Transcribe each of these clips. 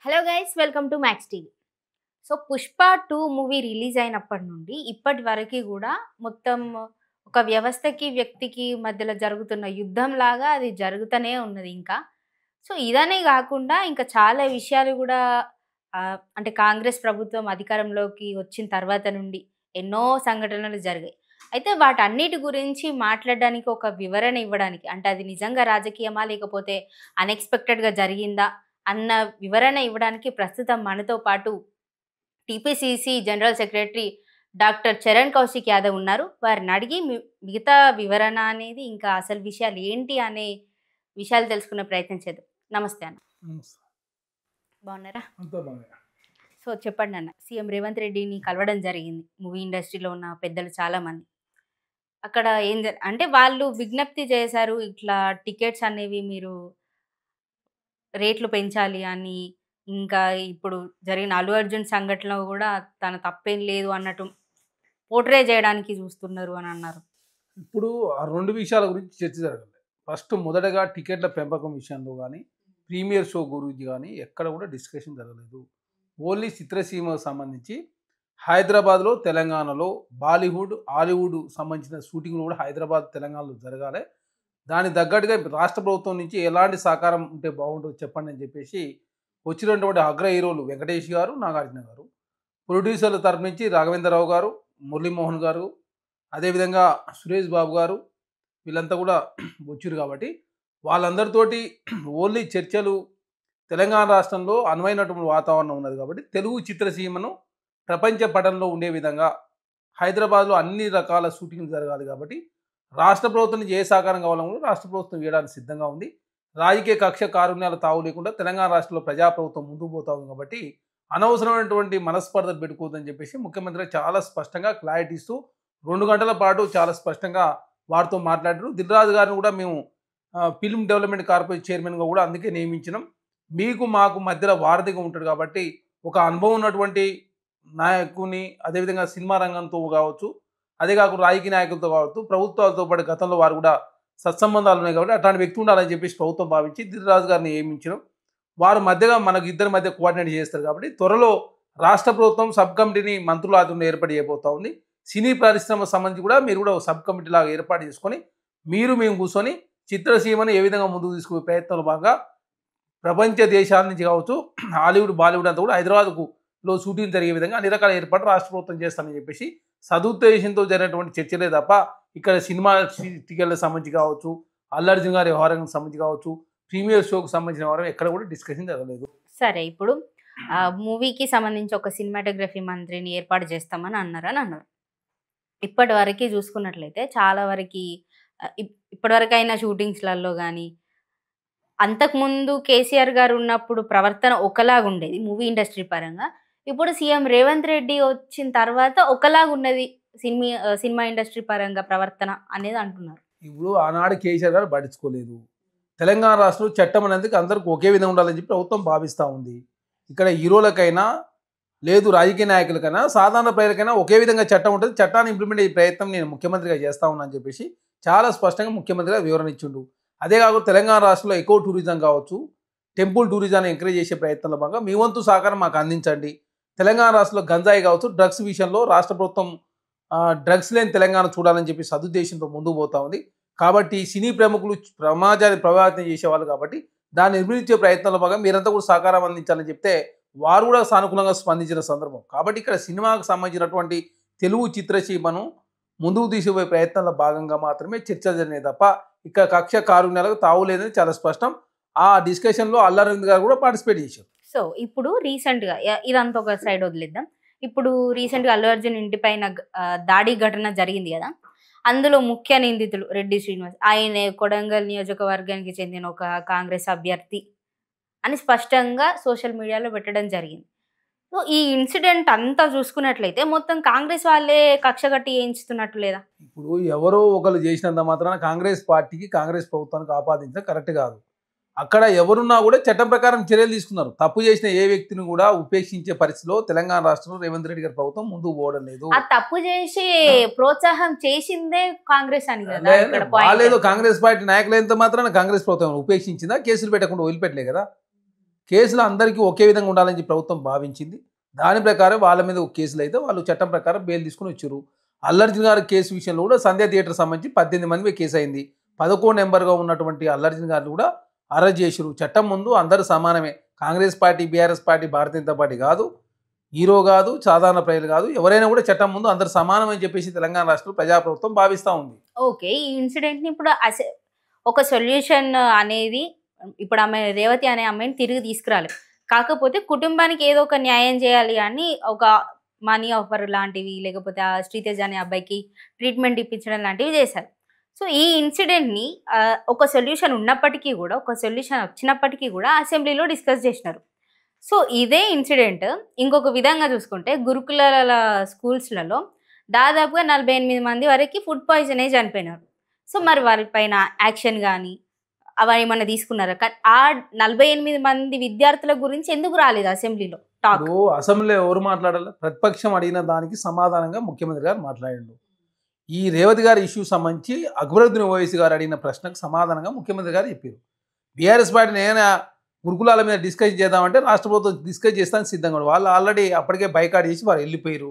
Hello guys, welcome to max TV. So Pushpa 2 movie release అయినప్పటి నుండి ఇప్పటి వరకు కూడా మొత్తం ఒక వ్యవస్థకి వ్యక్తికి మధ్యలో జరుగుతున్న యుద్ధం లాగా అది జరుగుతూనే ఉన్నది ఇంకా. సో ఇదనే కాకుండా ఇంకా చాలా విషయాలు కూడా అంటే కాంగ్రెస్ ప్రభుత్వం అధికారంలోకి వచ్చిన తర్వాత నుండి ఎన్నో సంఘటనలు జరిగాయి. అయితే వాటన్నిటి గురించి మాట్లాడడానికి ఒక వివరణ ఇవ్వడానికి, అంటే అది నిజంగా రాజకీయమా లేకపోతే అన్ఎక్స్పెక్టెడ్గా జరిగిందా అన్న వివరణ ఇవ్వడానికి ప్రస్తుతం మనతో పాటు TPCC general secretary doctor Charan Kaushik Yadav ఉన్నారు. వారిని అడిగి మిగతా వివరణ అనేది ఇంకా అసలు విషయాలు ఏంటి అనే విషయాలు తెలుసుకునే ప్రయత్నం చేద్దాం. నమస్తే అన్న. నమస్తే. బాగున్నారా? అంతా బాగా. సో చెప్పండి అన్న, సీఎం రేవంత్ రెడ్డిని కలవడం జరిగింది మూవీ ఇండస్ట్రీలో ఉన్న పెద్దలు చాలామంది. అక్కడ అంటే వాళ్ళు విజ్ఞప్తి చేశారు, ఇట్లా టికెట్స్ అనేవి మీరు రేట్లు పెంచాలి అని. ఇంకా ఇప్పుడు జరిగిన అల్లు అర్జున్ సంఘటనలో కూడా తన తప్పేం లేదు అన్నట్టు పోర్ట్రే చేయడానికి చూస్తున్నారు అని అన్నారు. ఇప్పుడు ఆ 2 విషయాల గురించి చర్చ జరగాలి. ఫస్ట్ మొదటగా టికెట్ల పెంపకం విషయంలో గానీ, ప్రీమియర్ షో గురించి గానీ ఎక్కడ కూడా డిస్కషన్ జరగలేదు. ఓన్లీ చిత్రసీమకు సంబంధించి హైదరాబాద్‌లో, తెలంగాణలో బాలీవుడ్, హాలీవుడ్ సంబంధించిన షూటింగ్‌లు కూడా హైదరాబాద్, తెలంగాణలో జరగాలి. దానికి తగ్గట్టుగా రాష్ట్ర ప్రభుత్వం నుంచి ఎలాంటి సహకారం ఉంటే బాగుంటుందో చెప్పండి అని చెప్పేసి వచ్చినటువంటి అగ్ర హీరోలు వెంకటేష్ గారు, నాగార్జున గారు. ప్రొడ్యూసర్ల తరపు నుంచి రాఘవేంద్రరావు గారు, మురళీమోహన్ గారు, అదేవిధంగా సురేష్ బాబు గారు, వీళ్ళంతా కూడా వచ్చిర్రు కాబట్టి వాళ్ళందరితోటి ఓన్లీ చర్చలు. తెలంగాణ రాష్ట్రంలో అనువైనటువంటి వాతావరణం ఉన్నది కాబట్టి తెలుగు చిత్రసీమను ప్రపంచ పటంలో ఉండే విధంగా హైదరాబాద్లో అన్ని రకాల షూటింగ్లు జరగాలి కాబట్టి రాష్ట్ర ప్రభుత్వం నుంచి ఏ సహకారం కావాలో కూడా రాష్ట్ర ప్రభుత్వం ఇవ్వడానికి సిద్ధంగా ఉంది. రాజకీయ కక్ష కారుణ్యాల తావు లేకుండా తెలంగాణ రాష్ట్రంలో ప్రజాప్రభుత్వం ముందుకు పోతా ఉంది కాబట్టి అనవసరమైనటువంటి మనస్పర్ధలు పెట్టుకోవద్దని చెప్పేసి ముఖ్యమంత్రి చాలా స్పష్టంగా క్లారిటీ ఇస్తూ 2 గంటల పాటు చాలా స్పష్టంగా వారితో మాట్లాడారు. దిల్రాజు గారిని కూడా మేము ఫిల్మ్ డెవలప్మెంట్ కార్పొరేషన్ చైర్మన్గా కూడా అందుకే నియమించినాం. మీకు మాకు మధ్యలో వారధిగా ఉంటాడు కాబట్టి ఒక అనుభవం ఉన్నటువంటి నాయకుని, అదేవిధంగా సినిమా రంగంతో కావచ్చు, అదే కాకుండా రాజకీయ నాయకులతో కావచ్చు, ప్రభుత్వాలతో పాటు గతంలో వారు కూడా సత్సంబంధాలు ఉన్నాయి కాబట్టి అట్లాంటి వ్యక్తి ఉండాలని చెప్పేసి ప్రభుత్వం భావించి దిల్రాజు గారిని నియమించడం. వారు మధ్యగా మనకు ఇద్దరి మధ్య కోఆర్డినేట్ చేస్తారు కాబట్టి త్వరలో రాష్ట్ర ప్రభుత్వం సబ్ కమిటీని మంత్రుల ఆధ్వర్యంలో ఏర్పాటు చేయబోతా ఉంది. సినీ పరిశ్రమ సంబంధించి కూడా మీరు కూడా సబ్ కమిటీ లాగా ఏర్పాటు చేసుకొని మేము కూర్చొని చిత్రసీమను ఏ విధంగా ముందుకు తీసుకునే ప్రయత్నంలో భాగంగా ప్రపంచ దేశాల నుంచి కావచ్చు, హాలీవుడ్, బాలీవుడ్ అంతా కూడా హైదరాబాద్లో షూటింగ్ జరిగే విధంగా అన్ని రకాల ఏర్పాటు రాష్ట్ర ప్రభుత్వం చేస్తామని చెప్పేసి సదుద్దేశంతో జరిగినటువంటి చర్చలే తప్ప ఇక్కడ సినిమా టికెట్లకు సంబంధించి కావచ్చు, అల్లు అర్జున్ గారి వ్యవహారానికి సంబంధించి కావచ్చు, ప్రీమియర్ షోకి సంబంధించిన వ్యవహారం ఎక్కడ కూడా డిస్కషన్ జరగలేదు. సరే, ఇప్పుడు మూవీకి సంబంధించి ఒక సినిమాటోగ్రఫీ మంత్రిని ఏర్పాటు చేస్తామని అన్నారు. ఇప్పటి వరకు చూసుకున్నట్లయితే చాలా వరకు ఇప్పటివరకు అయిన షూటింగ్స్లలో కానీ, అంతకుముందు కేసీఆర్ గారు ఉన్నప్పుడు ప్రవర్తన ఒకలాగా ఉండేది మూవీ ఇండస్ట్రీ పరంగా. ఇప్పుడు సీఎం రేవంత్ రెడ్డి వచ్చిన తర్వాత ఒకలాగా ఉన్నది సినిమా ఇండస్ట్రీ పరంగా ప్రవర్తన అనేది అంటున్నారు. ఇప్పుడు ఆనాడు కేసీఆర్ గారు పట్టించుకోలేదు. తెలంగాణ రాష్ట్రంలో చట్టం అనేది అందరికీ ఒకే విధంగా ఉండాలని చెప్పి ప్రభుత్వం భావిస్తూ ఉంది. ఇక్కడ హీరోలకైనా లేదు, రాజకీయ నాయకులకైనా సాధారణ ప్రజలకైనా ఒకే విధంగా చట్టం ఉంటుంది. చట్టాన్ని ఇంప్లిమెంట్ అయ్యే ప్రయత్నం నేను ముఖ్యమంత్రిగా చేస్తా ఉన్నా అని చెప్పేసి చాలా స్పష్టంగా ముఖ్యమంత్రిగా వివరణ ఇచ్చిండు. అదే కాకుండా తెలంగాణ రాష్ట్రంలో ఎకో టూరిజం కావచ్చు, టెంపుల్ టూరిజాన్ని ఎంకరేజ్ చేసే ప్రయత్నంలో భాగంగా మీ వంతు సహకారం మాకు అందించండి. తెలంగాణ రాష్ట్రంలో గంజాయి కావచ్చు, డ్రగ్స్ విషయంలో రాష్ట్ర ప్రభుత్వం డ్రగ్స్ లేని తెలంగాణ చూడాలని చెప్పి సదుద్దేశంతో ముందుకు పోతా ఉంది. కాబట్టి సినీ ప్రముఖులు సమాజాన్ని ప్రభావితం చేసేవాళ్ళు కాబట్టి దాన్ని నిర్మించే ప్రయత్నంలో భాగంగా మీరంతా కూడా సహకారం అందించాలని చెప్తే వారు కూడా సానుకూలంగా స్పందించిన సందర్భం. కాబట్టి ఇక్కడ సినిమాకు సంబంధించినటువంటి తెలుగు చిత్రసీమను ముందుకు తీసుకుపోయే ప్రయత్నంలో భాగంగా మాత్రమే చర్చలు జరిగినాయి తప్ప ఇక్కడ కక్ష కారుణ్యాలకు తావు లేదని చాలా స్పష్టం. ఆ డిస్కషన్లో అల్లు అరవింద్ గారు కూడా పార్టిసిపేట్ చేశారు. సో ఇప్పుడు రీసెంట్గా ఇదంతా ఒక సైడ్ వదిలేద్దాం. ఇప్పుడు రీసెంట్గా అల్లు అర్జున్ ఇంటిపైన దాడి ఘటన జరిగింది కదా. అందులో ముఖ్య నిందితులు రెడ్డి శ్రీనివాస్, ఆయన కొడంగల్ నియోజకవర్గానికి చెందిన ఒక కాంగ్రెస్ అభ్యర్థి అని స్పష్టంగా సోషల్ మీడియాలో పెట్టడం జరిగింది. సో ఈ ఇన్సిడెంట్ అంతా చూసుకున్నట్లయితే మొత్తం కాంగ్రెస్ వాళ్ళే కక్ష కట్టి చేయించుతున్నట్టు లేదా? ఇప్పుడు ఎవరో ఒకరు చేసినంత మాత్రాన కాంగ్రెస్ పార్టీకి, కాంగ్రెస్ ప్రభుత్వానికి ఆపాదించడం కరెక్ట్ కాదు. అక్కడ ఎవరున్నా కూడా చట్టం ప్రకారం చర్యలు తీసుకున్నారు. తప్పు చేసిన ఏ వ్యక్తిని కూడా ఉపేక్షించే పరిస్థితిలో తెలంగాణ రాష్ట్రంలో రేవంత్ రెడ్డి గారి ప్రభుత్వం ముందుకు పోవడం లేదు. ఆ తప్పు చేసి ప్రోత్సాహం చేసిందే కాంగ్రెస్ అని కదా. వాళ్ళేదో కాంగ్రెస్ పార్టీ నాయకులు ఎంత మాత్రాన కాంగ్రెస్ ప్రభుత్వం ఉపేక్షించిందా? కేసులు పెట్టకుండా వదిలిపెట్టలే కదా. కేసులు అందరికీ ఒకే విధంగా ఉండాలని చెప్పి ప్రభుత్వం భావించింది. దాని ప్రకారం వాళ్ళ మీద ఒక కేసులు అయితే వాళ్ళు చట్టం ప్రకారం బెయిల్ తీసుకొని వచ్చారు. అల్లర్జున్ గారి కేసు విషయంలో కూడా సంధ్య థియేటర్ సంబంధించి 18 మంది మీద కేసు అయింది. 11 నెంబర్గా ఉన్నటువంటి అల్లర్జున్ గారిని కూడా అరెస్ట్ చేశారు. చట్టం ముందు అందరూ సమానమే. Congress party, BRS party, Bharatiya Janata party కాదు, హీరో కాదు, సాధారణ ప్రజలు కాదు, ఎవరైనా కూడా చట్టం ముందు అందరు సమానమని చెప్పేసి తెలంగాణ రాష్ట్రంలో ప్రజాప్రభుత్వం భావిస్తూ ఉంది. ఓకే. ఈ ఇన్సిడెంట్‌ని ఇప్పుడు ఒక సొల్యూషన్ అనేది ఇప్పుడు ఆమె రేవతి అనే అమ్మాయిని తిరిగి తీసుకురాలేదు. కాకపోతే కుటుంబానికి ఏదో ఒక న్యాయం చేయాలి అని ఒక మనీ ఆఫర్ లాంటివి, లేకపోతే ఆ శ్రీతేజ అనే అబ్బాయికి ట్రీట్మెంట్ ఇప్పించడం లాంటివి చేశారు. సో ఈ ఇన్సిడెంట్‌ని ఒక సొల్యూషన్ ఉన్నప్పటికీ కూడా, ఒక సొల్యూషన్ వచ్చినప్పటికీ కూడా అసెంబ్లీలో డిస్కస్ చేసినారు. సో ఇదే ఇన్సిడెంట్ ఇంకొక విధంగా చూసుకుంటే గురుకులాల స్కూల్స్‌లలో దాదాపుగా 48 మంది వరకు ఫుడ్ పాయిజన్ అయ్యి చనిపోయినారు. సో మరి వారిపైన యాక్షన్ గానీ అవి ఏమన్నా తీసుకున్నారా? ఆ 48 మంది విద్యార్థుల గురించి ఎందుకు రాలేదు అసెంబ్లీలో టాక్? ఇప్పుడు అసెంబ్లీలో ఎవరు మాట్లాడాలి? ప్రతిపక్షం అడిగిన దానికి సమాధానంగా ముఖ్యమంత్రి గారు మాట్లాడిండు. ఈ రేవతి గారి ఇష్యూ సంబంధించి అక్బరుద్దీన్ ఓవైసీ గారు అడిగిన ప్రశ్నకు సమాధానంగా ముఖ్యమంత్రి గారు చెప్పారు. బీఆర్ఎస్ పార్టీని ఏదైనా గురుకులాల మీద డిస్కస్ చేద్దామంటే రాష్ట్ర ప్రభుత్వం డిస్కస్ చేస్తానికి సిద్ధంగా ఉన్నారు. వాళ్ళు ఆల్రెడీ అప్పటికే బైకాట్ చేసి వారు వెళ్ళిపోయారు.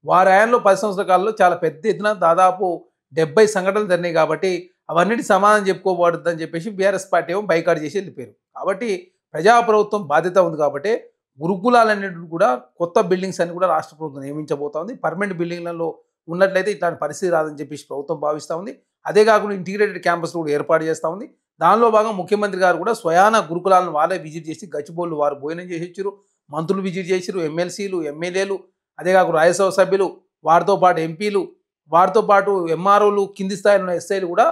వారి ఆయనలో 10 సంవత్సరాల కాలంలో చాలా పెద్ద ఎత్తున దాదాపు 70 సంఘటనలు జరిగినాయి కాబట్టి అవన్నిటి సమాధానం చెప్పుకోబడుతుందని చెప్పేసి బీఆర్ఎస్ పార్టీ ఏమో బైకాట్ చేసి వెళ్ళిపోయారు. కాబట్టి ప్రజాప్రభుత్వం బాధ్యత ఉంది కాబట్టి గురుకులాలన్నింటినీ కూడా కొత్త బిల్డింగ్స్ అన్ని కూడా రాష్ట్ర ప్రభుత్వం నియమించబోతా ఉంది. పర్మనెంట్ బిల్డింగ్లలో ఉన్నట్లయితే ఇట్లాంటి పరిస్థితి రాదని చెప్పేసి ప్రభుత్వం భావిస్తూ ఉంది. అదే కాకుండా ఇంటిగ్రేటెడ్ క్యాంపస్లు కూడా ఏర్పాటు చేస్తూ ఉంది. దానిలో భాగంగా ముఖ్యమంత్రి గారు కూడా స్వయాన గురుకులాలను వాళ్ళే విజిట్ చేసి గచ్చిబౌళ్ళు వారు భోజనం చేసి ఇచ్చారు, మంత్రులు విజిట్ చేశారు, ఎమ్మెల్సీలు, ఎమ్మెల్యేలు, అదే కాకుండా రాజ్యసభ సభ్యులు, వారితో పాటు ఎంపీలు, వారితో పాటు ఎంఆర్ఓలు, కింది స్థాయిలో ఉన్న ఎస్ఐలు కూడా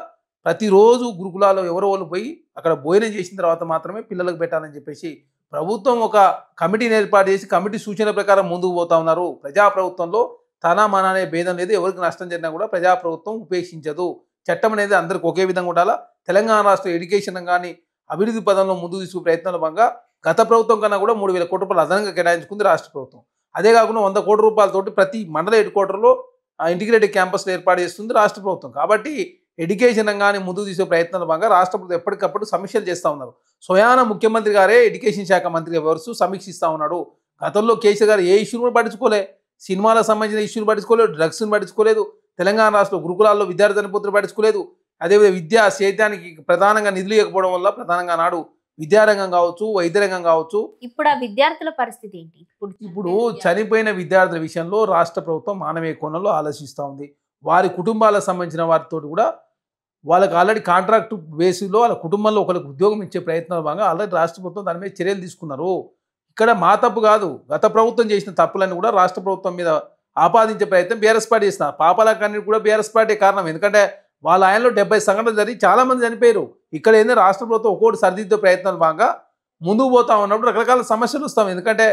ప్రతిరోజు గురుకులాల్లో ఎవరో వాళ్ళు పోయి అక్కడ భోజనం చేసిన తర్వాత మాత్రమే పిల్లలకు పెట్టాలని చెప్పేసి ప్రభుత్వం ఒక కమిటీని ఏర్పాటు చేసి కమిటీ సూచనల ప్రకారం ముందుకు పోతా ఉన్నారు. ప్రజాప్రభుత్వంలో తన మన అనే భేదం లేదు. ఎవరికి నష్టం జరిగినా కూడా ప్రజాప్రభుత్వం ఉపేక్షించదు. చట్టం అనేది అందరికి ఒకే విధంగా ఉండాలా. తెలంగాణ రాష్ట్ర ఎడ్యుకేషన్ కానీ అభివృద్ధి పదంలో ముందుకు తీసుకు ప్రయత్నాల భాగంగా గత ప్రభుత్వం కన్నా కూడా 3,000 కోట్ల రూపాయలు అదనంగా కేటాయించుకుంది రాష్ట్ర ప్రభుత్వం. అదే కాకుండా 100 కోట్ల రూపాయలతోటి ప్రతి మండల హెడ్ క్వార్టర్లో ఇంటిగ్రేటెడ్ క్యాంపస్లు ఏర్పాటు చేస్తుంది రాష్ట్ర ప్రభుత్వం. కాబట్టి ఎడ్యుకేషన్ రంగాన్ని ముందుకు తీసే ప్రయత్నాల భాగంగా రాష్ట్ర ప్రభుత్వం ఎప్పటికప్పుడు సమీక్షలు చేస్తూ ఉన్నారు. స్వయాన ముఖ్యమంత్రి గారే ఎడ్యుకేషన్ శాఖ మంత్రిగా వ్యవహరిస్తూ సమీక్షిస్తూ ఉన్నాడు. గతంలో కేసీఆర్ గారు ఏ ఇష్యూను కూడా పట్టించుకోలే. సినిమాలకు సంబంధించిన ఇష్యూని పట్టించుకోలేదు, డ్రగ్స్ని పట్టించుకోలేదు, తెలంగాణ రాష్ట్ర గురుకులాల్లో విద్యార్థి చనిపోతులు పట్టించుకోలేదు. అదేవిధంగా విద్యా సేద్యానికి ప్రధానంగా నిధులు ఇవ్వకపోవడం వల్ల ప్రధానంగా నాడు విద్యారంగం కావచ్చు, వైద్య రంగం కావచ్చు. ఇప్పుడు ఆ విద్యార్థుల పరిస్థితి ఏంటి? ఇప్పుడు చనిపోయిన విద్యార్థుల విషయంలో రాష్ట్ర ప్రభుత్వం మానవీయ కోణంలో ఆలోచిస్తూ ఉంది. వారి కుటుంబాలకు సంబంధించిన వారితో కూడా వాళ్ళకి ఆల్రెడీ కాంట్రాక్ట్ బేసిస్లో వాళ్ళ కుటుంబంలో ఒకరికి ఉద్యోగం ఇచ్చే ప్రయత్నాల భాగంగా ఆల్రెడీ రాష్ట్ర ప్రభుత్వం దాని మీద చర్యలు తీసుకున్నారు. ఇక్కడ మా తప్పు కాదు, గత ప్రభుత్వం చేసిన తప్పులన్నీ కూడా రాష్ట్ర ప్రభుత్వం మీద ఆపాదించే ప్రయత్నం బీఆర్ఎస్ పార్టీ చేస్తున్నారు. పాపాలకన్నీ కూడా బీఆర్ఎస్ పార్టీ కారణం. ఎందుకంటే వాళ్ళ ఆయనలో 70 సంఘటనలు జరిగి చాలామంది చనిపోయారు. ఇక్కడ ఏంటంటే రాష్ట్ర ప్రభుత్వం ఒక్కోటి సరిదిద్దే ప్రయత్నాలు భాగంగా ముందుకు పోతా ఉన్నప్పుడు రకరకాల సమస్యలు వస్తాం. ఎందుకంటే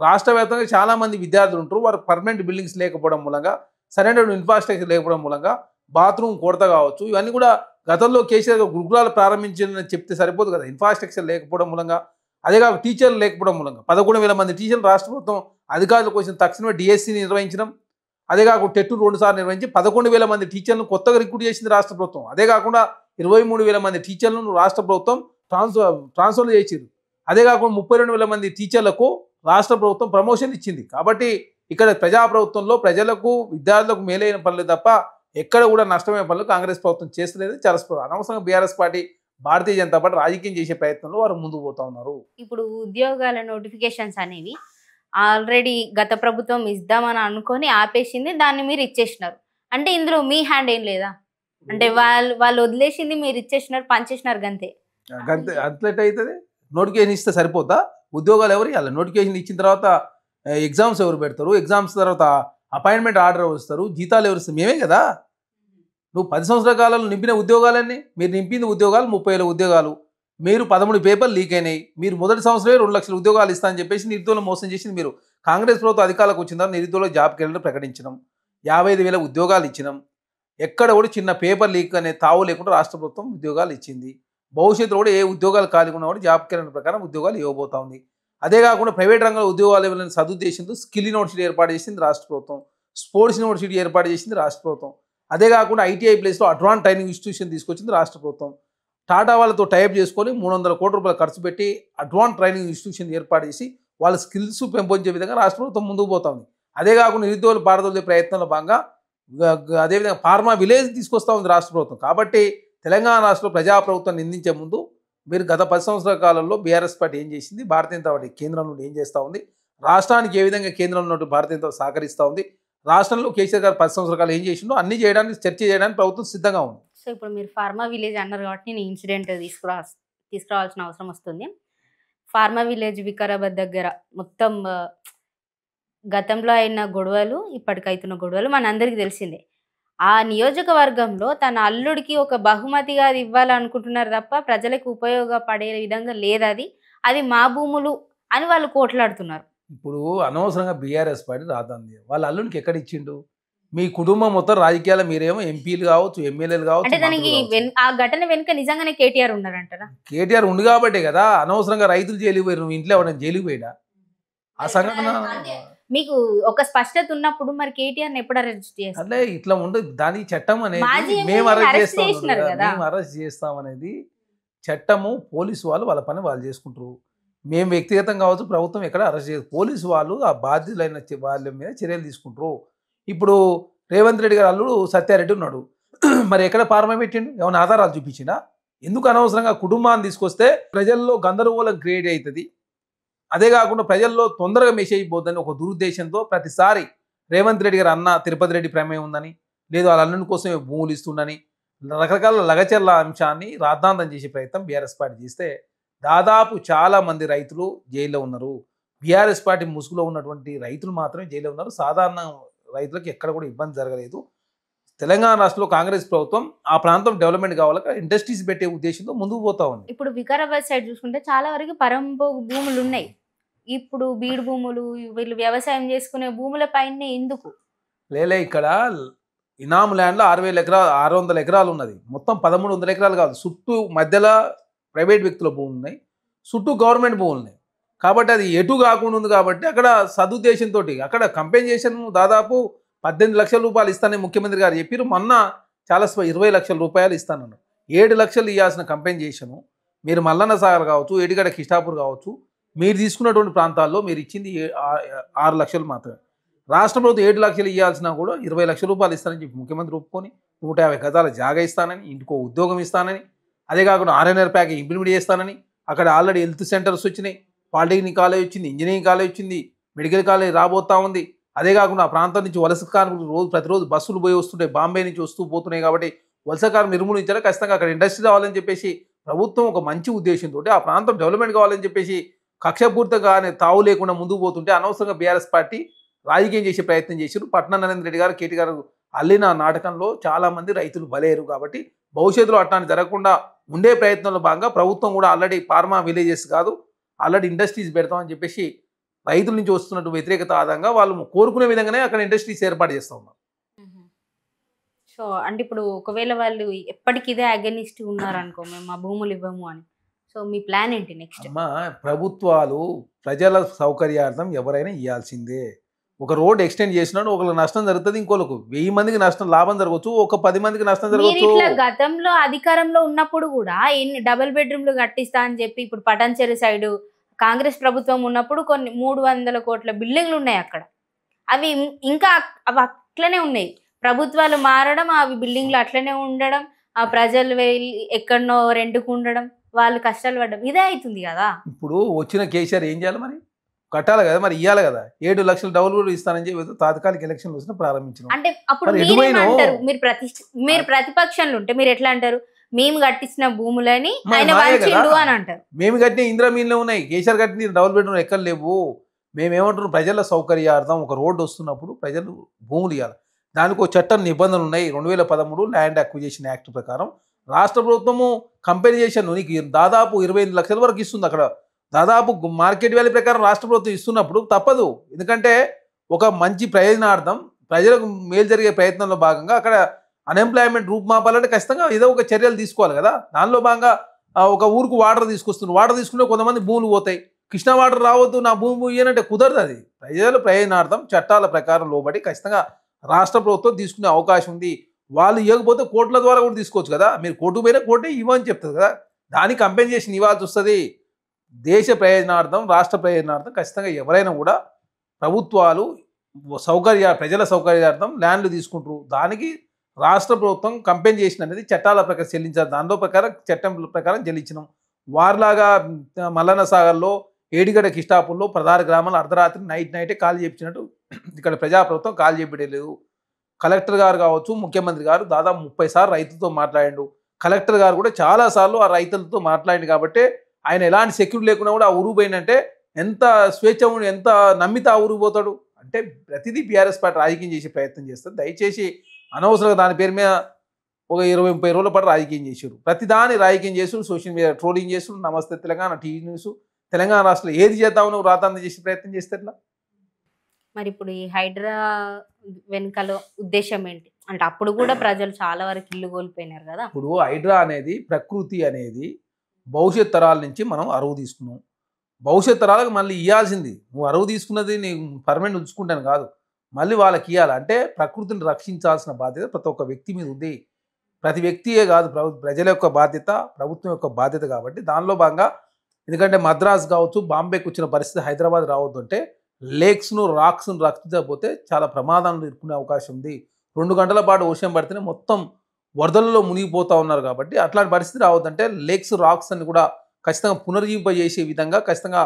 రాష్ట్ర వ్యాప్తంగా చాలామంది విద్యార్థులు ఉంటారు. వారు పర్మనెంట్ బిల్డింగ్స్ లేకపోవడం మూలంగా, సరైన ఇన్ఫ్రాస్ట్రక్చర్ లేకపోవడం మూలంగా, బాత్రూమ్ కొరత కావచ్చు, ఇవన్నీ కూడా గతంలో కేసీఆర్ గురుకులాలు ప్రారంభించాలని చెప్తే సరిపోదు కదా. ఇన్ఫ్రాస్ట్రక్చర్ లేకపోవడం మూలంగా, అదే కాక టీచర్లు లేకపోవడం మూలంగా 11,000 మంది టీచర్లు రాష్ట్ర ప్రభుత్వం అధికారుల కోసం తక్షణమే డిఎస్సిని నిర్వహించడం, అదే కాకుండా టెట్టు 2 సార్లు నిర్వహించి 11,000 మంది టీచర్లను కొత్తగా రిక్రూట్ చేసింది రాష్ట్ర ప్రభుత్వం. అదే కాకుండా 23,000 మంది టీచర్లను రాష్ట్ర ప్రభుత్వం ట్రాన్స్ఫర్ చేసింది. అదే కాకుండా 32,000 మంది టీచర్లకు రాష్ట్ర ప్రభుత్వం ప్రమోషన్ ఇచ్చింది. కాబట్టి ఇక్కడ ప్రజాప్రభుత్వంలో ప్రజలకు విద్యార్థులకు మేలైన పనులు తప్ప ఎక్కడ కూడా నష్టమైన పనులు కాంగ్రెస్ ప్రభుత్వం చేస్తలేదు. చాలా అనవసరంగా BRS party, Bharatiya Janata party రాజకీయం చేసే ప్రయత్నంలో వారు ముందుకు పోతా ఉన్నారు. ఇప్పుడు ఉద్యోగాల నోటిఫికేషన్స్ అనేవి ఆల్రెడీ గత ప్రభుత్వం ఇద్దామని అనుకొని ఆపేసింది, దాన్ని మీరు ఇచ్చేసినారు. అంటే ఇందులో మీ హ్యాండ్ ఏం లేదా? అంటే వాళ్ళు వదిలేసింది, మీరు ఇచ్చేసినారు, పనిచేసినారు గంతే. అట్లెట్ అవుతుంది. నోటిఫికేషన్ ఇస్తే సరిపోతా? ఉద్యోగాలు ఎవరు ఇవ్వాలి? నోటిఫికేషన్ ఇచ్చిన తర్వాత ఎగ్జామ్స్ ఎవరు పెడతారు? ఎగ్జామ్స్ తర్వాత అపాయింట్మెంట్ ఆర్డర్ వస్తారు, జీతాలు ఎవరు ఇస్తారు? మేమే కదా. నువ్వు 10 సంవత్సరాల కాలంలో నింపిన ఉద్యోగాలన్నీ, మీరు నింపింది ఉద్యోగాలు 30,000 ఉద్యోగాలు, మీరు 13 పేపర్లు లీక్ అయినాయి. మీరు మొదటి సంవత్సరమే 2 లక్షల ఉద్యోగాలు ఇస్తామని చెప్పేసి నిరుద్యోగులు మోసం చేసింది మీరు. కాంగ్రెస్ ప్రభుత్వం అధికారులకు వచ్చిన తర్వాత నిరుద్యోగులకు జాబ్ క్యాలెండర్ ప్రకటించడం, 55,000 ఉద్యోగాలు ఇచ్చినాం. ఎక్కడ కూడా చిన్న పేపర్ లీక్ అనే తావు లేకుండా రాష్ట్ర ప్రభుత్వం ఉద్యోగాలు ఇచ్చింది. భవిష్యత్తులో కూడా ఏ ఉద్యోగాలు ఖాళీగా ఉన్నా కూడా జాబ్ క్యాలెండర్ ప్రకారం ఉద్యోగాలు ఇవ్వబోతా ఉంది. అదే కాకుండా ప్రైవేట్ రంగంలో ఉద్యోగాలు ఇవ్వాలని సదుద్దేశంతో స్కిల్ యూనివర్సిటీ ఏర్పాటు చేసింది రాష్ట్ర ప్రభుత్వం, స్పోర్ట్స్ యూనివర్సిటీ ఏర్పాటు చేసింది రాష్ట్ర ప్రభుత్వం. అదే కాకుండా ఐటీఐ ప్లేస్లో అడ్వాన్స్ ట్రైనింగ్ ఇన్స్టిట్యూషన్ తీసుకొచ్చింది రాష్ట్ర ప్రభుత్వం. టాటా వాళ్ళతో టైప్ చేసుకొని 300 కోట్ల రూపాయలు ఖర్చు పెట్టి అడ్వాన్స్ ట్రైనింగ్ ఇన్స్టిట్యూషన్ ఏర్పాటు చేసి వాళ్ళ స్కిల్స్ పెంపొందించే విధంగా రాష్ట్ర ప్రభుత్వం ముందుకు పోతుంది. అదే కాకుండా నిరుద్యోగులు పారదోలే ప్రయత్నంలో భాగంగా అదేవిధంగా ఫార్మా విలేజ్ తీసుకొస్తా ఉంది రాష్ట్ర ప్రభుత్వం. కాబట్టి తెలంగాణ రాష్ట్రంలో ప్రజాప్రభుత్వం నిందించే ముందు మీరు గత 10 సంవత్సరాల కాలంలో బీఆర్ఎస్ పార్టీ ఏం చేసింది, భారతీయ జనతా పార్టీ కేంద్రం నుండి ఏం చేస్తూ ఉంది, రాష్ట్రానికి ఏ విధంగా కేంద్రంలో ఉన్నట్టు భారతీయ జనతా సహకరిస్తూ ఉంది, రాష్ట్రంలో కేసీఆర్ గారు 10 సంవత్సరాల కాలం ఏం చేసిండో అన్ని చేయడానికి చర్చ చేయడానికి ప్రభుత్వం సిద్ధంగా ఉంది. సో ఇప్పుడు మీరు ఫార్మా విలేజ్ అన్నారు కాబట్టి నేను ఇన్సిడెంట్ తీసుకురావాల్సిన అవసరం వస్తుంది. ఫార్మా విలేజ్ వికారాబాద్ దగ్గర మొత్తం గతంలో అయిన గొడవలు ఇప్పటికైతున్న గొడవలు మనందరికీ తెలిసిందే. ఆ నియోజకవర్గంలో తన అల్లుడికి ఒక బహుమతిగా అది ఇవ్వాలనుకుంటున్నారు తప్ప ప్రజలకు ఉపయోగపడే విధంగా లేదు. అది మా భూములు అని వాళ్ళు కోట్లాడుతున్నారు. ఇప్పుడు అనవసరంగా బీఆర్ఎస్ పార్టీ రాదండి. వాళ్ళ అల్లునికి ఎక్కడ ఇచ్చిండు? మీ కుటుంబం మొత్తం రాజకీయాలు, మీరేమో ఎంపీలు కావచ్చు, ఎమ్మెల్యేలు కావచ్చు. అంటే దానికి ఆ ఘటన వెనుక నిజంగానే కేటీఆర్ ఉన్నారంటారా? కేటీఆర్ ఉంది కాబట్టే కదా అనవసరంగా రైతులు జైలుకి పోయారు. నువ్వు ఇంట్లో ఎవరైనా జైలుకి పోయినా ఆ సంఘటన మీకు ఒక స్పష్టత ఉన్నప్పుడు మరి కేటీఆర్ ఎప్పుడు అరెస్ట్ చేస్తారు? అంటే ఇట్లా ఉండదు. దాని చట్టం అనేది మేము అరెస్ట్ చేస్తాం అనేది చట్టము. పోలీసు వాళ్ళు వాళ్ళ పని వాళ్ళు చేసుకుంటారు. మేము వ్యక్తిగతంగా కావచ్చు, ప్రభుత్వం ఎక్కడ అరెస్ట్ చేయదు. పోలీసు వాళ్ళు ఆ బాధ్యులైన వాళ్ళ మీద చర్యలు తీసుకుంటారు. ఇప్పుడు రేవంత్ రెడ్డి గారు అల్లుడు సత్యారెడ్డి ఉన్నాడు. మరి ఎక్కడ ఫార్మా పెట్టిండు? ఏమైనా ఆధారాలు చూపించినా? ఎందుకు అనవసరంగా కుటుంబాన్ని తీసుకొస్తే ప్రజల్లో గందరగోళం క్రియేట్ అవుతుంది. అదే కాకుండా ప్రజల్లో తొందరగా మెసేజ్ పోతుందని ఒక దురుద్దేశంతో ప్రతిసారి రేవంత్ రెడ్డి గారు అన్న తిరుపతి రెడ్డి ప్రమేయం ఉందని, లేదు వాళ్ళ అల్లుని కోసమే భూములు ఇస్తుండని రకరకాల లగచర్ల అంశాన్ని రాద్ధాంతం చేసే ప్రయత్నం బీఆర్ఎస్ పార్టీ చేస్తే దాదాపు చాలామంది రైతులు జైల్లో ఉన్నారు. బీఆర్ఎస్ పార్టీ ముసుగులో ఉన్నటువంటి రైతులు మాత్రమే జైల్లో ఉన్నారు. సాధారణ రైతులకు ఎక్కడ కూడా ఇబ్బంది జరగలేదు. తెలంగాణ రాష్ట్రంలో కాంగ్రెస్ ప్రభుత్వం ఆ ప్రాంతం డెవలప్మెంట్ కావాలని ఇండస్ట్రీస్ పెట్టే ఉద్దేశంతో ముందుకు పోతా ఉంది. ఇప్పుడు వికారాబాద్ సైడ్ చూసుకుంటే చాలా వరకు పరంపోగు భూములు ఉన్నాయి. ఇప్పుడు బీడు భూములు, వీళ్ళు వ్యవసాయం చేసుకునే భూముల పైన ఎందుకు లేలే? ఇక్కడ ఇనామ్ ల్యాండ్లో 600 ఎకరాలు ఉన్నది. మొత్తం 1300 ఎకరాలు కాదు. చుట్టూ మధ్యలో ప్రైవేట్ వ్యక్తుల భూములు ఉన్నాయి, చుట్టూ గవర్నమెంట్ భూములు ఉన్నాయి. కాబట్టి అది ఎటు కాకుండా ఉంది. కాబట్టి అక్కడ సదుద్దేశంతో అక్కడ కంపెన్సేషన్ దాదాపు 18 లక్షల రూపాయలు ఇస్తానని ముఖ్యమంత్రి గారు చెప్పారు. మొన్న చాలా 20 లక్షల రూపాయలు ఇస్తానన్నారు. 7 లక్షలు ఇవ్వాల్సిన కంపెన్సేషను మీరు మల్లన్న సాగర్ కావచ్చు, ఏటిగడ కిష్టాపూర్ కావచ్చు, మీరు తీసుకున్నటువంటి ప్రాంతాల్లో మీరు ఇచ్చింది 6 లక్షలు మాత్రమే. రాష్ట్ర ప్రభుత్వం 7 లక్షలు ఇవ్వాల్సినా కూడా 20 లక్షల రూపాయలు ఇస్తానని చెప్పి ముఖ్యమంత్రి ఒప్పుకొని 150 గజాల జాగా ఇస్తానని, ఇంటికో ఉద్యోగం ఇస్తానని, అదే కాకుండా RNR ప్యాకేజ్ ఇంప్లిమెంట్ చేస్తానని, అక్కడ ఆల్రెడీ హెల్త్ సెంటర్స్ వచ్చినాయి, పాలిటెక్నిక్ కాలేజ్ వచ్చింది, ఇంజనీరింగ్ కాలేజ్ వచ్చింది, మెడికల్ కాలేజ్ రాబోతా ఉంది. అదే కాకుండా ఆ ప్రాంతం నుంచి వలస కార్మికులు ప్రతిరోజు బస్సులు పోయి వస్తుంటాయి, బాంబే నుంచి వస్తూ పోతున్నాయి. కాబట్టి వలస కార్మికులు నిర్మూలించారా? ఖచ్చితంగా అక్కడ ఇండస్ట్రీ రావాలని చెప్పేసి ప్రభుత్వం ఒక మంచి ఉద్దేశంతో ఆ ప్రాంతం డెవలప్మెంట్ కావాలని చెప్పేసి కక్షపూర్తిగా తావు లేకుండా ముందుకు పోతుంటే అనవసరంగా బీఆర్ఎస్ పార్టీ రాజకీయం చేసే ప్రయత్నం చేశారు. పట్నం నరేంద్ర రెడ్డి గారు, కేటీ గారు అల్లిన నాటకంలో చాలామంది రైతులు బలయ్యారు. కాబట్టి భవిష్యత్తులో అట్లాంటి జరగకుండా ఉండే ప్రయత్నంలో భాగంగా ప్రభుత్వం కూడా ఆల్రెడీ ఫార్మా విలేజెస్ కాదు ఆల్రెడీ ఇండస్ట్రీస్ పెడతామని చెప్పేసి రైతుల నుంచి వస్తున్నట్టు వ్యతిరేకత ఆధారంగా వాళ్ళు కోరుకునే విధంగానే అక్కడ ఇండస్ట్రీస్ ఏర్పాటు చేస్తూ ఉన్నారు. సో అంటే ఇప్పుడు ఒకవేళ వాళ్ళు ఎప్పటికి ఇదే అగెనిస్ట్ ఉన్నారనుకో, మేము మా భూములు ఇవ్వము అని, సో మీ ప్లాన్ ఏంటి నెక్స్ట్? అమ్మా, ప్రభుత్వాలు ప్రజల సౌకర్యార్థం ఎవరైనా ఇవ్వాల్సిందే. ఒక రోడ్ ఎక్స్టెండ్ చేసినాడు, ఒకరికి నష్టం జరుగుతుంది, ఇంకోలకు 1000 మందికి నష్టం లాభం జరగవచ్చు, ఒక 10 మందికి నష్టం జరగవచ్చు. గతంలో అధికారంలో ఉన్నప్పుడు కూడా ఎన్ని డబుల్ బెడ్రూమ్లు కట్టిస్తా అని చెప్పి, ఇప్పుడు పటాన్చెరు సైడ్ కాంగ్రెస్ ప్రభుత్వం ఉన్నప్పుడు కొన్ని 300 కోట్ల బిల్డింగ్లు ఉన్నాయి అక్కడ. అవి ఇంకా అవి అట్లనే ఉన్నాయి. ప్రభుత్వాలు మారడం, అవి బిల్డింగ్లు అట్లనే ఉండడం, ఆ ప్రజలు వెళ్ళి ఎక్కడనో రెంట్కు ఉండడం, వాళ్ళు కష్టాలు పడడం, ఇదే అవుతుంది కదా. ఇప్పుడు వచ్చిన కేసీఆర్ ఏం చేయాలి? మరి కట్టాలి కదా, మరి ఇవ్వాలి కదా. 7 లక్షల డబ్బులు కూడా ఇస్తానని చెప్పి తాత్కాలిక ఎలక్షన్లు వచ్చిన ప్రారంభించిన. అంటే అప్పుడు మీరు ప్రతిపక్షంలో ఉంటే మీరు ఎట్లా అంటారు? మేము కట్టించిన భూములని ఆయన వంచిండు అని అంటారు. మేము కట్టిన ఇందిరా మీన్లే ఉన్నాయి, కేసీఆర్ కట్టిన డబుల్ బెడ్రూమ్ ఎక్కడ లేవు. మేమేమంటున్నాం, ప్రజల సౌకర్యార్థం ఒక రోడ్డు వస్తున్నప్పుడు ప్రజలు భూములు ఇవ్వాలి. దానికి ఒక చట్టం నిబంధనలు ఉన్నాయి. 2013 ల్యాండ్ అక్విజిషన్ యాక్ట్ ప్రకారం రాష్ట్ర ప్రభుత్వము కంపెన్సేషన్ నీకు దాదాపు 25 లక్షల వరకు ఇస్తుంది. అక్కడ దాదాపు మార్కెట్ వాల్యూ ప్రకారం రాష్ట్ర ప్రభుత్వం ఇస్తున్నప్పుడు తప్పదు. ఎందుకంటే ఒక మంచి ప్రయోజనార్థం ప్రజలకు మేలు జరిగే ప్రయత్నంలో భాగంగా అక్కడ అన్ఎంప్లాయ్మెంట్ రూపుమాపాలంటే ఖచ్చితంగా ఏదో ఒక చర్యలు తీసుకోవాలి కదా. దానిలో భాగంగా ఒక ఊరుకు వాటర్ తీసుకొస్తున్నారు, వాటర్ తీసుకుంటే కొంతమంది భూములు పోతాయి. కృష్ణా వాటర్ రావద్దు, నా భూమి ఇయ్యనంటే కుదరదు. అది ప్రజల ప్రయోజనార్థం చట్టాల ప్రకారం లోబడి ఖచ్చితంగా రాష్ట్ర ప్రభుత్వం తీసుకునే అవకాశం ఉంది. వాళ్ళు ఇవ్వకపోతే కోర్టుల ద్వారా కూడా తీసుకోవచ్చు కదా. మీరు కోర్టు పోయినా కోర్టే ఇవ్వని చెప్తుంది కదా. దానికి కంపెన్సేషన్ ఇవ్వాల్సి వస్తుంది. దేశ ప్రయోజనార్థం, రాష్ట్ర ప్రయోజనార్థం ఖచ్చితంగా ఎవరైనా కూడా ప్రభుత్వాలు ప్రజల సౌకర్యార్థం ల్యాండ్లు తీసుకుంటారు. దానికి రాష్ట్ర ప్రభుత్వం కంపెన్సేషన్ అనేది చట్టాల ప్రకారం చెల్లించారు. దానిలో ప్రకారం చట్టం ప్రకారం చెల్లించినాం. వారిలాగా మల్లన్న సాగర్లో, ఏడిగడ్డ కిష్టాపూర్లో ప్రధాన గ్రామాలు అర్ధరాత్రి నైటే కాల్ చేయించినట్టు ఇక్కడ ప్రజాప్రభుత్వం కాల్ చేయించలేదు. కలెక్టర్ గారు కావచ్చు, ముఖ్యమంత్రి గారు దాదాపు 30 సార్లు రైతులతో మాట్లాడిండు. కలెక్టర్ గారు కూడా చాలాసార్లు ఆ రైతులతో మాట్లాడిండు. కాబట్టి ఆయన ఎలాంటి సెక్యూరిటీ లేకుండా కూడా ఆ ఊరు పోయినంటే ఎంత స్వేచ్ఛ ఎంత నమ్మితే ఆ ఊరు పోతాడు. అంటే ప్రతిదీ బీఆర్ఎస్ పార్టీ రాజకీయం చేసే ప్రయత్నం చేస్తారు. దయచేసి అనవసరంగా దాని పేరు మీద ఒక 20-30 రోజుల పాటు రాజకీయం చేశారు. ప్రతిదాని రాజకీయం చేస్తారు, సోషల్ మీడియా ట్రోలింగ్ చేస్తారు. నమస్తే తెలంగాణ టీవీ న్యూస్, తెలంగాణ రాష్ట్రంలో ఏది చేద్దామని రాతాంతం చేసే ప్రయత్నం చేస్తే ఎట్లా? మరి ఇప్పుడు ఈ హైడ్రా వెనుకల ఉద్దేశం ఏంటి అంటే అప్పుడు కూడా ప్రజలు చాలా వరకు ఇల్లు కోల్పోయినారు కదా. ఇప్పుడు హైడ్రా అనేది ప్రకృతి అనేది భవిష్యత్ తరాల నుంచి మనం అరువు తీసుకున్నాం. భవిష్యత్ తరాలకు మళ్ళీ ఇవ్వాల్సింది. నువ్వు అరువు తీసుకున్నది నేను పర్మనెంట్ ఉంచుకుంటాను కాదు, మళ్ళీ వాళ్ళకి ఇవ్వాలి. అంటే ప్రకృతిని రక్షించాల్సిన బాధ్యత ప్రతి ఒక్క వ్యక్తి మీద ఉంది. ప్రతి వ్యక్తియే కాదు, ప్రజల యొక్క బాధ్యత, ప్రభుత్వం యొక్క బాధ్యత. కాబట్టి దానిలో భాగంగా ఎందుకంటే మద్రాస్ కావచ్చు, బాంబేకి వచ్చిన పరిస్థితి హైదరాబాద్ రావద్దు అంటే లేక్స్ను రాక్స్ను రక్షించకపోతే చాలా ప్రమాదాలను ఎదుర్కొనే అవకాశం ఉంది. 2 గంటల పాటు వర్షం పడితేనే మొత్తం వరదలలో మునిగిపోతూ ఉన్నారు. కాబట్టి అట్లాంటి పరిస్థితి రావద్దంటే లేక్స్ రాక్స్ అని కూడా ఖచ్చితంగా పునర్జీవింపజేసే విధంగా ఖచ్చితంగా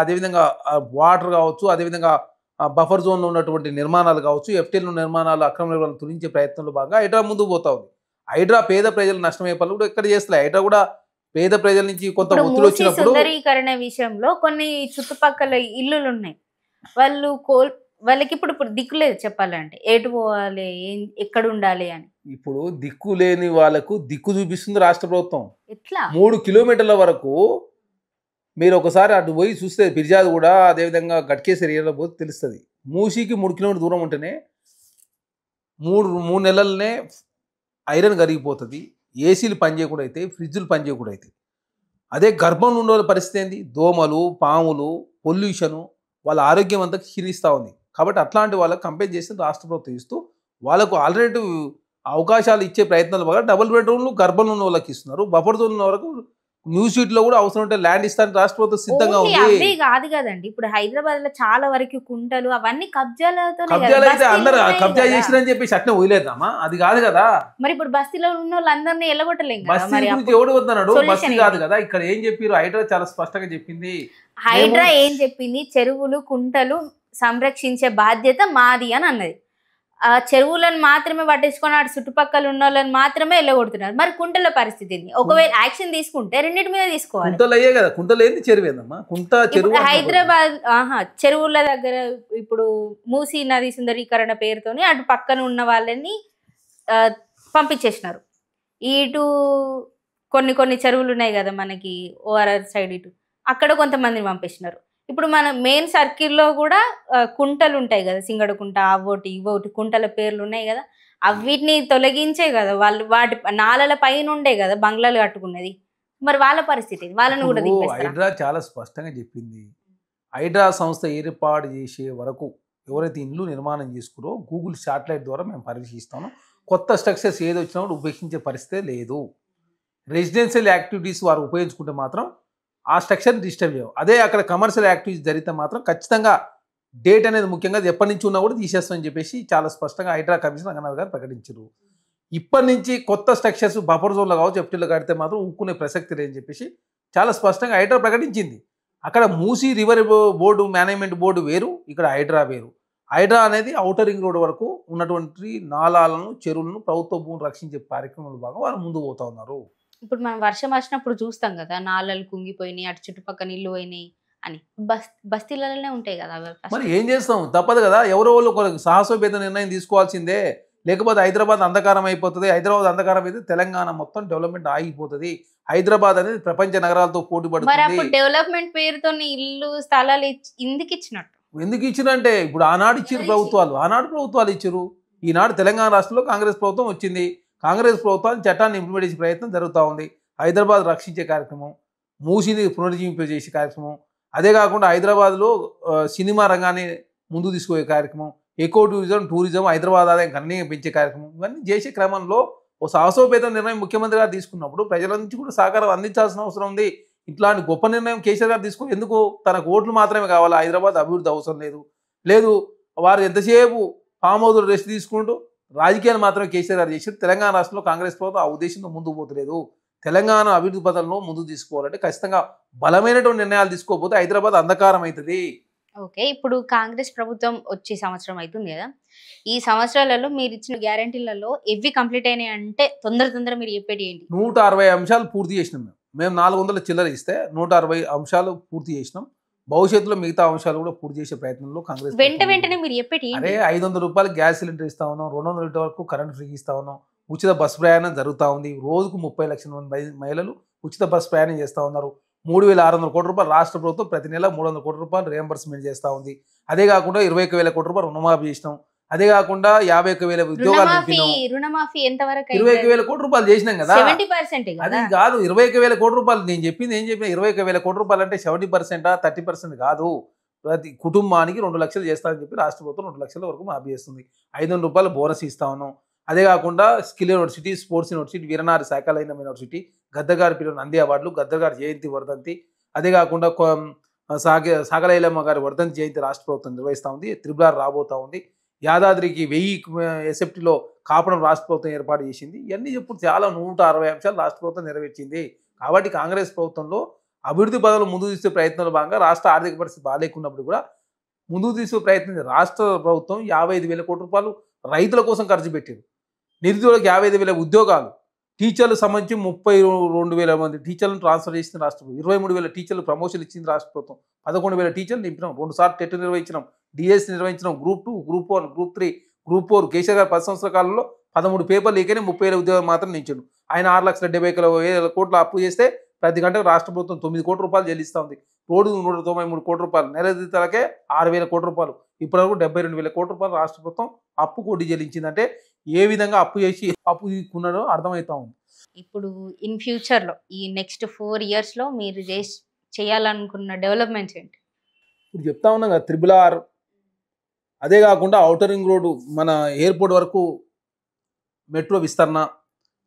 అదేవిధంగా వాటర్ కావచ్చు, అదేవిధంగా బఫర్ జోన్లో ఉన్నటువంటి నిర్మాణాలు కావచ్చు, ఎఫ్టీఎల్ నిర్మాణాలు అక్రమ నిర్మాణాలు తురించే ప్రయత్నంలో భాగంగా హైడ్రా ముందుకు పోతా ఉంది. హైడ్రా పేద ప్రజలు నష్టమయ్యే పనులు కూడా ఎక్కడ చేస్తలే. హైడ్రా కూడా పేద ప్రజల నుంచి కొంత ఒత్తిడి వచ్చినప్పుడు సుందరీకరణ విషయంలో కొన్ని చుట్టుపక్కల ఇల్లులు ఉన్నాయి, వాళ్ళకి ఇప్పుడు దిక్కు లేదు చెప్పాలంటే, ఎటు పోవాలి, ఎక్కడ ఉండాలి అని. ఇప్పుడు దిక్కు లేని వాళ్ళకు దిక్కు చూపిస్తుంది రాష్ట్ర ప్రభుత్వం. ఎట్లా 3 కిలోమీటర్ల వరకు మీరు ఒకసారి అటు పోయి చూస్తే ఫిర్యాదు కూడా, అదేవిధంగా గట్కేసరి ఏరియాలో పోతే తెలుస్తుంది. మూసీకి 3 కిలోమీటర్ దూరం ఉంటేనే 3 నెలలనే ఐరన్ కరిగిపోతుంది, ఏసీలు పనిచేయకుండా అవుతాయి, ఫ్రిడ్జులు పనిచేయకుండా అవుతాయి. అదే గర్భంలో ఉన్న వాళ్ళ పరిస్థితి ఏంది? దోమలు, పాములు, పొల్యూషను, వాళ్ళ ఆరోగ్యం అంతా క్షీణిస్తూ ఉంది. కాబట్టి అట్లాంటి వాళ్ళకి కంపేర్ చేసి రాష్ట్ర ప్రభుత్వం ఇస్తూ వాళ్ళకు ఆల్టర్నేటివ్ అవకాశాలు ఇచ్చే ప్రయత్నాలు బాగా డబుల్ బెడ్రూమ్లు గర్భంలో ఉన్న వాళ్ళకి ఇస్తున్నారు. బఫర్ జోన్ ఉన్న వరకు న్యూ సీట్ లో కూడా అవసరం ఉంటే ల్యాండ్ ఇస్తానికి రాష్ట్ర ప్రభుత్వం సిద్ధంగా ఉంది. అవే కాదు కదండి, ఇప్పుడు హైదరాబాద్ లో చాలా వరకు కుంటలు అవన్నీ కబ్జాలతో అయితే అందరూ కబ్జా చేసిరని చెప్పేసి అట్నే వదిలేద్దామా? అది కాదు కదా. మరి ఇప్పుడు బస్తీలో ఉన్న వాళ్ళందరినీ వెళ్ళగొట్టలేం. బస్తీ గురించి ఎవడు వద్దన్నాడు? బస్తీ కాదు కదా. ఇక్కడ ఏం చెప్పారు? హైడ్రా చాలా స్పష్టంగా చెప్పింది. హైడ్రా ఏం చెప్పింది? చెరువులు కుంటలు సంరక్షించే బాధ్యత మాది అని అన్నది. ఆ చెరువులను మాత్రమే పట్టించుకొని అటు చుట్టుపక్కల ఉన్న వాళ్ళని మాత్రమే వెళ్ళగొడుతున్నారు. మరి కుంటల పరిస్థితి ఏంది? ఒకవేళ యాక్షన్ తీసుకుంటే రెండింటి మీద తీసుకోవాలి. కుంటలయ్యే కదా, కుంటలేంది చెరువేందమ్మా? కుంట చెరువు హైదరాబాద్ చెరువుల దగ్గర ఇప్పుడు మూసీ నది సుందరీకరణ పేరుతోని అటు పక్కన ఉన్న వాళ్ళని పంపించేసినారు. ఇటు కొన్ని చెరువులు ఉన్నాయి కదా మనకి ఓఆర్ఆర్ సైడ్, ఇటు అక్కడ కొంతమందిని పంపించినారు. ఇప్పుడు మన మెయిన్ సర్కిల్లో కూడా కుంటలు ఉంటాయి కదా, సింగడకుంట, అవోటి ఇవోటి కుంటల పేర్లు ఉన్నాయి కదా, అవిటిని తొలగించే కదా వాళ్ళు, వాటి నాలల పైన ఉండే కదా బంగ్లాలు కట్టుకున్నది. మరి వాళ్ళ పరిస్థితి, వాళ్ళని కూడా హైడ్రా చాలా స్పష్టంగా చెప్పింది. హైడ్రా సంస్థ ఏర్పాటు చేసే వరకు ఎవరైతే ఇల్లు నిర్మాణం చేసుకురో గూగుల్ శాటిలైట్ ద్వారా మేము పరీక్షిస్తాము. కొత్త స్ట్రక్చర్స్ ఏది వచ్చినా కూడా ఉపేక్షించే పరిస్థితే లేదు. రెసిడెన్షియల్ యాక్టివిటీస్ వారు ఉపయోగించుకుంటే మాత్రం ఆ స్ట్రక్చర్ని డిస్టర్బ్ చేయవు. అదే అక్కడ కమర్షియల్ యాక్టివిటీస్ జరిగితే మాత్రం ఖచ్చితంగా డేట్ అనేది ముఖ్యంగా ఎప్పటి నుంచి ఉన్నా కూడా తీసేస్తామని చెప్పేసి చాలా స్పష్టంగా హైడ్రా కమిషనర్ రంగనాథ్ గారు ప్రకటించారు. ఇప్పటి నుంచి కొత్త స్ట్రక్చర్స్ బఫర్ జోన్లో కావచ్చు, ఎఫ్టీలో కడితే మాత్రం ఊక్కునే ప్రసక్తి లేదని చెప్పేసి చాలా స్పష్టంగా హైడ్రా ప్రకటించింది. అక్కడ Musi river board management board వేరు, ఇక్కడ హైడ్రా వేరు. హైడ్రా అనేది ఔటర్ రింగ్ రోడ్ వరకు ఉన్నటువంటి నాలాలను, చెరువులను, ప్రభుత్వ భూములు రక్షించే కార్యక్రమంలో భాగంగా వాళ్ళు ముందుకు పోతా ఉన్నారు. ఇప్పుడు మనం వర్షం వచ్చినప్పుడు చూస్తాం కదా, నాలలు కుంగిపోయినాయి, అటు చుట్టుపక్కల నీళ్ళు పోయినాయి అని. బస్తీలలోనే ఉంటాయి కదా. మరి ఏం చేస్తాం? తప్పదు కదా. ఎవరో వాళ్ళు ఒక సాహసోపేత నిర్ణయం తీసుకోవాల్సిందే. లేకపోతే హైదరాబాద్ అంధకారం అయిపోతుంది. హైదరాబాద్ అంధకారం అయితే తెలంగాణ మొత్తం డెవలప్మెంట్ ఆగిపోతుంది. హైదరాబాద్ అనేది ప్రపంచ నగరాలతో పోటీ పడుతుంది. డెవలప్మెంట్ పేరుతో ఇల్లు స్థలాలు ఎందుకు ఇచ్చినట్టు? ఎందుకు ఇచ్చినంటే ఇప్పుడు ఆనాడు ఇచ్చారు ప్రభుత్వాలు ఇచ్చారు. ఈనాడు తెలంగాణ రాష్ట్రంలో కాంగ్రెస్ ప్రభుత్వం వచ్చింది. కాంగ్రెస్ ప్రభుత్వాన్ని చట్టాన్ని ఇంప్లిమెంట్ చేసే ప్రయత్నం జరుగుతూ ఉంది. హైదరాబాద్ రక్షించే కార్యక్రమం, మూసీని పునరుజ్జీవింపజేసే కార్యక్రమం, అదే కాకుండా హైదరాబాద్లో సినిమా రంగాన్ని ముందుకు తీసుకుపోయే కార్యక్రమం, ఎకో టూరిజం హైదరాబాద్ ఆదాయం గణనీయంగా పెంచే కార్యక్రమం ఇవన్నీ చేసే క్రమంలో ఓ సాహసోపేత నిర్ణయం ముఖ్యమంత్రి గారు తీసుకున్నప్పుడు ప్రజల నుంచి కూడా సహకారం అందించాల్సిన అవసరం ఉంది. ఇట్లాంటి గొప్ప నిర్ణయం కేసీఆర్ గారు తీసుకుని ఎందుకు తనకు ఓట్లు మాత్రమే కావాలి, హైదరాబాద్ అభివృద్ధి అవసరం లేదు వారు ఎంతసేపు ఫామ్ హౌస్లో రెస్ట్ తీసుకుంటూ రాజకీయాలు మాత్రమే కేసీఆర్ గారు చేసి తెలంగాణ రాష్ట్రంలో కాంగ్రెస్ ప్రభుత్వం ఆ ఉద్దేశంతో ముందుకు పోతలేదు. తెలంగాణ అభివృద్ధి పథంలో ముందుకు తీసుకోవాలంటే ఖచ్చితంగా బలమైనటువంటి నిర్ణయాలు తీసుకోకపోతే హైదరాబాద్ అంధకారం అవుతుంది. ఓకే. ఇప్పుడు కాంగ్రెస్ ప్రభుత్వం వచ్చి సంవత్సరం అవుతుంది కదా! ఈ సంవత్సరాలలో మీరు ఇచ్చిన గ్యారంటీలలో ఎవి కంప్లీట్ అయినాయి అంటే తొందర మీరు చెప్పేటి ఏంటి? 160 అంశాలు పూర్తి చేసినాం మేము 400 చిల్లర ఇస్తే 160 అంశాలు పూర్తి చేసినాం. భవిష్యత్తులో మిగతా అంశాలు కూడా పూర్తి చేసే ప్రయత్నంలో కాంగ్రెస్ వెంటనే మీరు చెప్పేటి అరే ఏంటి? 500 రూపాయలు గ్యాస్ సిలిండర్ ఇస్తా ఉన్నాం, 200 లీటర్ వరకు కరెంట్ ఫ్రీ ఇస్తా ఉన్నాం, ఉచిత బస్ ప్రయాణం జరుగుతూ ఉంది. రోజుకు 30 లక్షల మంది మహిళలు ఉచిత బస్ ప్రయాణం చేస్తూ ఉన్నారు. 3,600 కోట్ల రూపాయలు రాష్ట్ర ప్రభుత్వం ప్రతి నెల 300 కోట్ల రూపాయలు రియంబర్స్మెంట్ చేస్తూ ఉంది. అదే కాకుండా 21,000 కోట్ల రూపాయలు రుణమాఫీ చేసినాం. అదే కాకుండా 51,000 ఉద్యోగాలు నింపినాం. రుణమాఫీ ఎంత వరకు? 21,000 కోట్ల రూపాయలు చేసినాం కదా. 70% అది కదా. కాదు 21,000 కోట్ల రూపాయలు. నేను చెప్పింది ఏం చెప్పిన 21,000 కోట్ల రూపాయలు అంటే 70%, 30% కాదు. ప్రతి కుటుంబానికి 2 లక్షలు చేస్తానని చెప్పి రాష్ట్ర ప్రభుత్వం 2 లక్షల వరకు మాఫీ చేస్తుంది. 500 రూపాయలు బోనస్ ఇస్తా ఉన్నాం. అదే కాకుండా skill university, sports university, Veeranari శాఖలైన యూనివర్సిటీ, గద్దర్ గారి పిల్లలు నంది అవార్డులు, గద్దర్ గారి జయంతి వర్ధంతి, అదే కాకుండా సాగలైలమ్మ గారి వర్ధంతి జయంతి రాష్ట్ర ప్రభుత్వం నిర్వహిస్తూ ఉంది. త్రిబుల్ రాబోతూ ఉంది. యాదాద్రికి 1000 ఎసెప్టీలో కాపడం రాష్ట్ర ప్రభుత్వం ఏర్పాటు చేసింది. ఇవన్నీ చెప్పుడు చాలా 160 అంశాలు రాష్ట్ర ప్రభుత్వం నెరవేర్చింది. కాబట్టి కాంగ్రెస్ ప్రభుత్వంలో అభివృద్ధి పదాలు ముందుకు తీసే ప్రయత్నంలో భాగంగా రాష్ట్ర ఆర్థిక పరిస్థితి బాగాలేకున్నప్పుడు కూడా ముందుకు తీసుకు ప్రయత్నించి రాష్ట్ర ప్రభుత్వం 55,000 కోట్ల రూపాయలు రైతుల కోసం ఖర్చు పెట్టారు. నిరుద్యోగులకు 55,000 ఉద్యోగాలు, టీచర్లకు సంబంధించి 32,000 మంది టీచర్లను ట్రాన్స్ఫర్ చేసింది రాష్ట్ర ప్రభుత్వం. 23,000 టీచర్లు ప్రమోషన్ ఇచ్చింది రాష్ట్ర ప్రభుత్వం. 11,000 టీచర్లు నింపినాం. 2 సార్లు టెట్ నిర్వహించినాం, డిఎస్ నిర్వహించినాం, group 2, group 1, group 3, group 4. KCR గారు 10 సంవత్సరాల కాలంలో 13 పేపర్లు లేకనే 30,000 ఉద్యోగాలు మాత్రం నించాడు. ఆయన 6,70,000 కోట్లు అప్పు చేస్తే ప్రతి గంటకు రాష్ట్ర ప్రభుత్వం 9 కోట్ల రూపాయలు చెల్లిస్తూ ఉంది. రోడ్డు 193 కోట్ల రూపాయలు, నెల జీతాలకే 6,000 కోట్ల రూపాయలు, ఇప్పటివరకు 72,000 కోట్ల రూపాయలు రాష్ట్ర ప్రభుత్వం అప్పు కొట్టి చెల్లించిందంటే ఏ విధంగా అప్పు చేసి అప్పు తీసుకున్నాడో అర్థమవుతా ఉంది. ఇప్పుడు ఇన్ ఫ్యూచర్లో ఈ నెక్స్ట్ 4 ఇయర్స్లో మీరు చేయాలనుకున్న డెవలప్మెంట్స్ ఏంటి? ఇప్పుడు చెప్తా ఉన్నాం కదా, త్రిబుల్ ఆర్, అదే కాకుండా ఔటర్ రింగ్ రోడ్డు మన ఎయిర్పోర్ట్ వరకు మెట్రో విస్తరణ,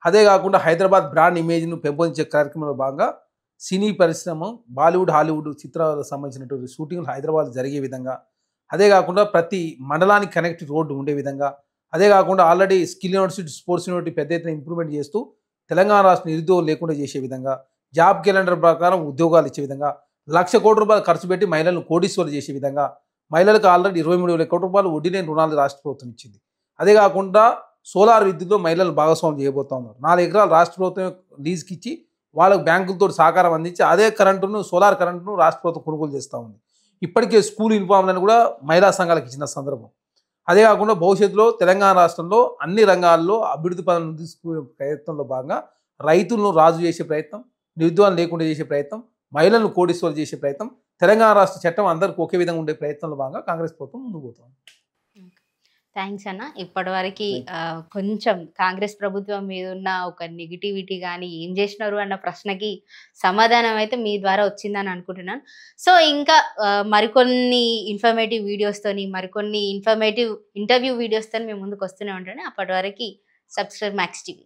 అదే కాకుండా హైదరాబాద్ బ్రాండ్ ఇమేజ్ను పెంపొందించే కార్యక్రమంలో భాగంగా సినీ పరిశ్రమ, బాలీవుడ్, హాలీవుడ్ చిత్రాలకు సంబంధించినటువంటి షూటింగ్లు హైదరాబాద్ జరిగే విధంగా, అదే కాకుండా ప్రతి మండలానికి కనెక్ట్ రోడ్డు ఉండే విధంగా, అదే కాకుండా already skill university, sports university పెద్ద ఎత్తున ఇంప్రూవ్మెంట్ చేస్తూ తెలంగాణ రాష్ట్ర నిరుద్యోగం లేకుండా చేసే విధంగా, జాబ్ క్యాలెండర్ ప్రకారం ఉద్యోగాలు ఇచ్చే విధంగా, 1,00,000 కోట్ల రూపాయలు ఖర్చు పెట్టి మహిళలను కోటీశ్వరులు చేసే విధంగా, మహిళలకు ఆల్రెడీ 23,000 కోట్ల రూపాయలు వడ్డీ లేని రుణాలు రాష్ట్ర ప్రభుత్వం ఇచ్చింది. అదే కాకుండా సోలార్ విద్యుత్లో మహిళలు భాగస్వామ్యం చేయబోతా ఉన్నారు. 4 ఎకరాలు రాష్ట్ర ప్రభుత్వం లీజుకి ఇచ్చి వాళ్ళకు బ్యాంకులతో సహకారం అందించి అదే కరెంటును, సోలార్ కరెంటును రాష్ట్ర ప్రభుత్వం కొనుగోలు చేస్తూ ఉంది. ఇప్పటికే స్కూల్ యూనిఫామ్లను కూడా మహిళా సంఘాలకు ఇచ్చిన సందర్భం. అదే కాకుండా భవిష్యత్తులో తెలంగాణ రాష్ట్రంలో అన్ని రంగాల్లో అభివృద్ధి పనులను తీసుకునే ప్రయత్నంలో భాగంగా రైతులను రాజు చేసే ప్రయత్నం, నిరుద్యోగం లేకుండా చేసే ప్రయత్నం, మహిళలను కోటీశ్వరులు చేసే ప్రయత్నం, తెలంగాణ రాష్ట్ర చట్టం అందరికీ ఒకే విధంగా ఉండే ప్రయత్నంలో భాగంగా కాంగ్రెస్ ప్రభుత్వం ముందుకు పోతుంది. థ్యాంక్స్ అన్న. ఇప్పటివరకు కొంచెం కాంగ్రెస్ ప్రభుత్వం మీద ఉన్న ఒక నెగిటివిటీ కానీ ఏం చేసినారు అన్న ప్రశ్నకి సమాధానం అయితే మీ ద్వారా వచ్చిందని అనుకుంటున్నాను. సో ఇంకా మరికొన్ని ఇన్ఫర్మేటివ్ వీడియోస్తోని, మరికొన్ని ఇన్ఫర్మేటివ్ ఇంటర్వ్యూ వీడియోస్తో మేము ముందుకు వస్తూనే ఉంటాను. అప్పటి వరకు సబ్స్క్రైబ్ మ్యాక్స్ టీవీ.